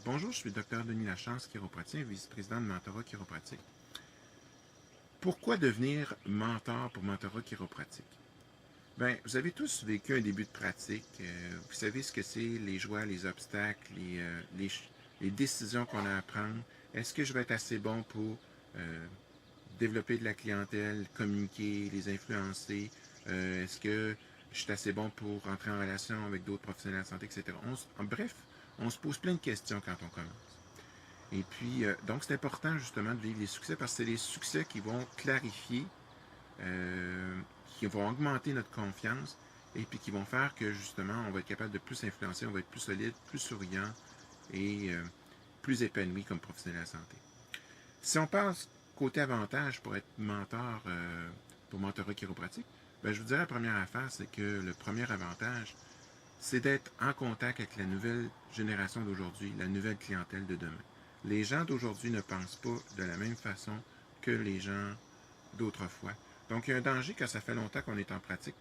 Bonjour, je suis le Dr Denis Lachance, chiropratien, vice-président de Mentorat Chiropratique. Pourquoi devenir mentor pour Mentorat Chiropratique? Bien, vous avez tous vécu un début de pratique. Vous savez ce que c'est, les joies, les obstacles, les décisions qu'on a à prendre. Est-ce que je vais être assez bon pour développer de la clientèle, communiquer, les influencer? Est-ce que je suis assez bon pour entrer en relation avec d'autres professionnels de la santé, etc. Bref, on se pose plein de questions quand on commence. Et puis, donc, c'est important justement de vivre les succès parce que c'est les succès qui vont clarifier, qui vont augmenter notre confiance et puis qui vont faire que justement, on va être capable de plus influencer, on va être plus solide, plus souriant et plus épanoui comme professionnel de la santé. Si on passe côté avantage pour être mentor pour mentorat chiropratique, ben, je vous dirais la première affaire, c'est que le premier avantage, c'est d'être en contact avec la nouvelle génération d'aujourd'hui, la nouvelle clientèle de demain. Les gens d'aujourd'hui ne pensent pas de la même façon que les gens d'autrefois. Donc, il y a un danger quand ça fait longtemps qu'on est en pratique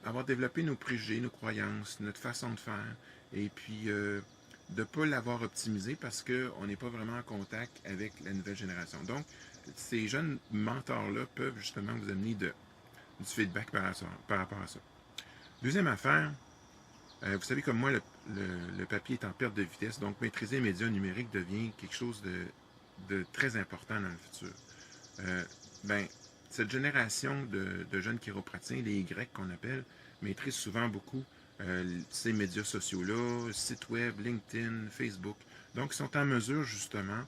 d'avoir développé nos préjugés, nos croyances, notre façon de faire, et puis de ne pas l'avoir optimisé parce qu'on n'est pas vraiment en contact avec la nouvelle génération. Donc, ces jeunes mentors-là peuvent justement vous amener du feedback par rapport à ça. Deuxième affaire, vous savez comme moi, le papier est en perte de vitesse, donc maîtriser les médias numériques devient quelque chose de très important dans le futur. Ben, cette génération de jeunes chiropratiens, les Y qu'on appelle, maîtrisent souvent beaucoup ces médias sociaux-là, sites web, LinkedIn, Facebook. Donc, ils sont en mesure justement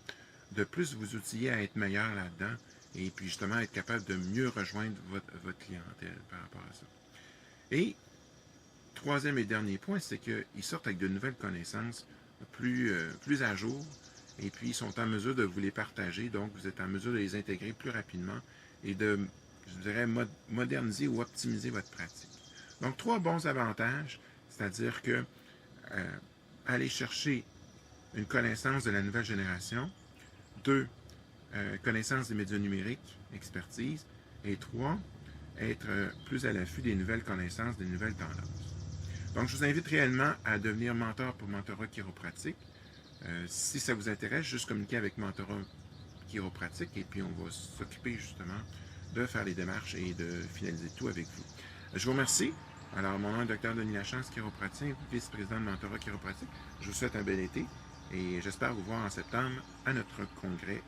de plus vous outiller à être meilleur là-dedans et puis justement être capable de mieux rejoindre votre clientèle par rapport à ça. Et troisième et dernier point, c'est qu'ils sortent avec de nouvelles connaissances plus à jour et puis ils sont en mesure de vous les partager, donc vous êtes en mesure de les intégrer plus rapidement et de, je dirais, moderniser ou optimiser votre pratique. Donc, trois bons avantages, c'est-à-dire que aller chercher une connaissance de la nouvelle génération, deux, connaissance des médias numériques, expertise, et trois, être plus à l'affût des nouvelles connaissances, des nouvelles tendances. Donc, je vous invite réellement à devenir mentor pour Mentorat Chiropratique. Si ça vous intéresse, juste communiquer avec Mentorat Chiropratique et puis on va s'occuper justement de faire les démarches et de finaliser tout avec vous. Je vous remercie. Alors, mon nom est Dr Denis Lachance, chiropratien, vice-président de Mentorat Chiropratique. Je vous souhaite un bel été et j'espère vous voir en septembre à notre congrès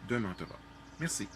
de Mentorat. Merci.